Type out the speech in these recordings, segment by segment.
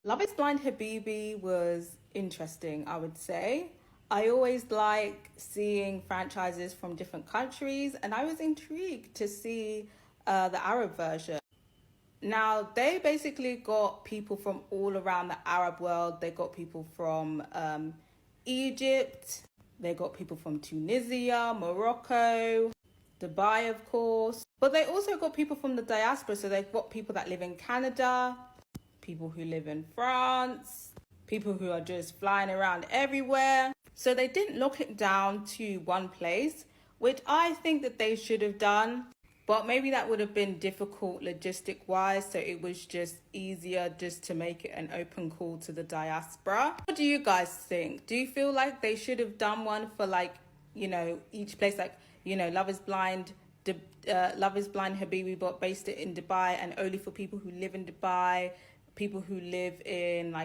Love is Blind Habibi was interesting, I would say. I always like seeing franchises from different countries, and I was intrigued to see the Arab version. Now, they basically got people from all around the Arab world. They got people from Egypt, they got people from Tunisia, Morocco, Dubai, of course. But they also got people from the diaspora. So they've got people that live in Canada, people who live in France, people who are just flying around everywhere. So they didn't lock it down to one place, which I think that they should have done. But maybe that would have been difficult logistic wise. So it was just easier just to make it an open call to the diaspora. What do you guys think? Do you feel like they should have done one for each place, Love is Blind, Love is Blind Habibi, but based it in Dubai and only for people who live in Dubai, people who live in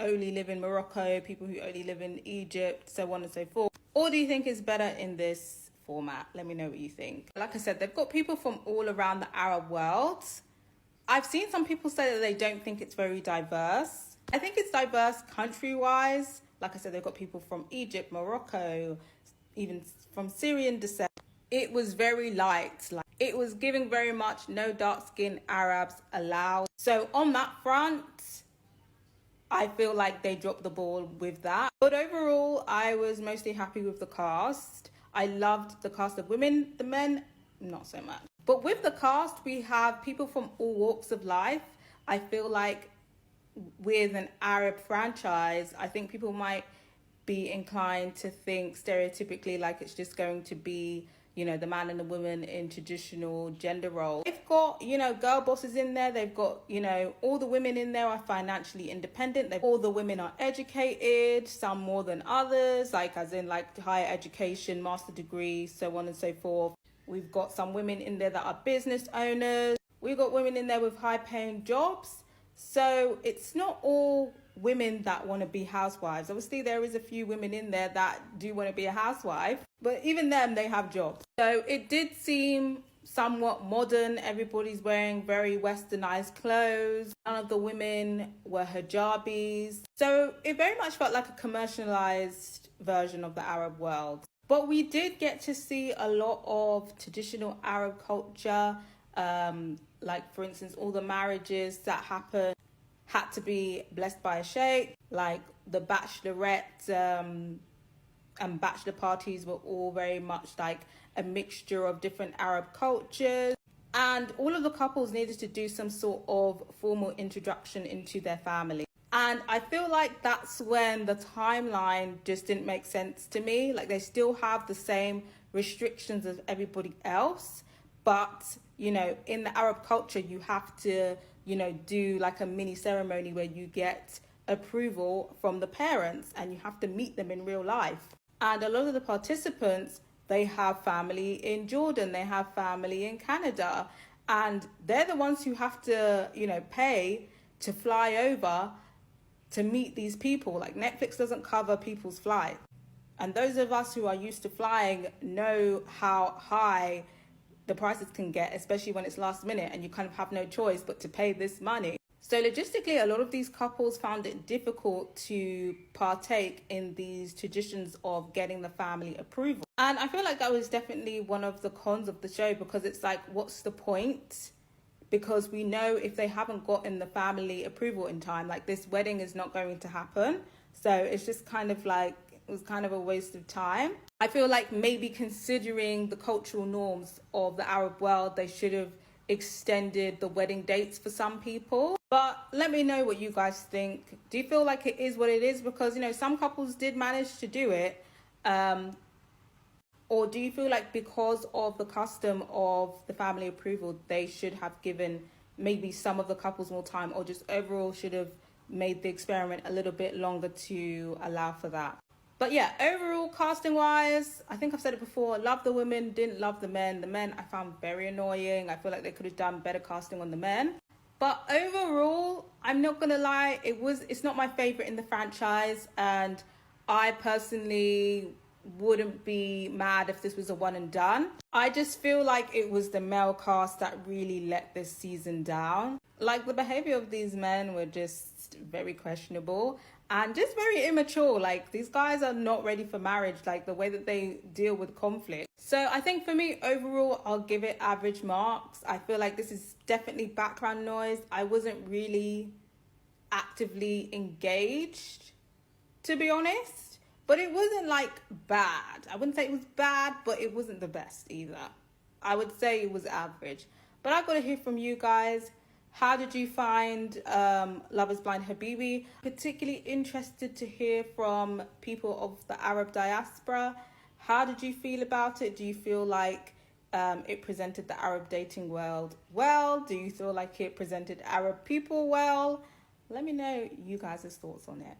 only live in Morocco, people who only live in Egypt, so on and so forth? Or do you think it's better in this format? Let me know what you think. Like I said, they've got people from all around the Arab world. I've seen some people say that they don't think it's very diverse. I think it's diverse country-wise. Like I said, they've got people from Egypt, Morocco, even from Syrian descent. It was very light. It was giving very much no dark-skinned Arabs allowed. So on that front, I feel like they dropped the ball with that. But overall, I was mostly happy with the cast. I loved the cast of women. The men, not so much. But with the cast, we have people from all walks of life. I feel like with an Arab franchise, I think people might be inclined to think stereotypically like it's just going to be, the man and the woman in traditional gender roles. They've got, girl bosses in there. They've got, all the women in there are financially independent. All the women are educated, some more than others, as in higher education, master degree, so on and so forth. We've got some women in there that are business owners. We've got women in there with high paying jobs. So it's not all women that want to be housewives. Obviously, there is a few women in there that do want to be a housewife, but even them, they have jobs. So it did seem somewhat modern. Everybody's wearing very westernized clothes. None of the women were hijabis. So it very much felt like a commercialized version of the Arab world. But we did get to see a lot of traditional Arab culture. For instance, all the marriages that happened had to be blessed by a sheikh. The bachelorette and bachelor parties were all very much a mixture of different Arab cultures. And all of the couples needed to do some sort of formal introduction into their family. And I feel like that's when the timeline just didn't make sense to me. They still have the same restrictions as everybody else. But, in the Arab culture, you have to, do a mini ceremony where you get approval from the parents and you have to meet them in real life. And a lot of the participants, they have family in Jordan, they have family in Canada, and they're the ones who have to, pay to fly over to meet these people. Netflix doesn't cover people's flight. And those of us who are used to flying know how high the prices can get, especially when it's last minute and you kind of have no choice but to pay this money. So logistically, a lot of these couples found it difficult to partake in these traditions of getting the family approval. And I feel like that was definitely one of the cons of the show, because it's what's the point? Because we know if they haven't gotten the family approval in time, this wedding is not going to happen. So it's just it was kind of a waste of time. I feel like maybe considering the cultural norms of the Arab world, they should have extended the wedding dates for some people. But let me know what you guys think. Do you feel like it is what it is? Because, some couples did manage to do it. Or do you feel like because of the custom of the family approval, they should have given maybe some of the couples more time, or just overall should have made the experiment a little bit longer to allow for that? But yeah, overall, casting wise, I think I've said it before, love the women, didn't love the men. The men I found very annoying. I feel like they could have done better casting on the men. But overall, I'm not gonna lie, it's not my favorite in the franchise, and I personally wouldn't be mad if this was a one and done. I just feel like it was the male cast that really let this season down. Like, the behavior of these men were just very questionable and just very immature. Like, these guys are not ready for marriage, like the way that they deal with conflict. So I think for me, overall, I'll give it average marks. I feel like this is definitely background noise. I wasn't really actively engaged, to be honest. But it wasn't like bad. I wouldn't say it was bad, but it wasn't the best either. I would say it was average. But I've got to hear from you guys. How did you find Love is Blind Habibi? Particularly interested to hear from people of the Arab diaspora. How did you feel about it? Do you feel like it presented the Arab dating world well? Do you feel like it presented Arab people well? Let me know you guys' thoughts on it.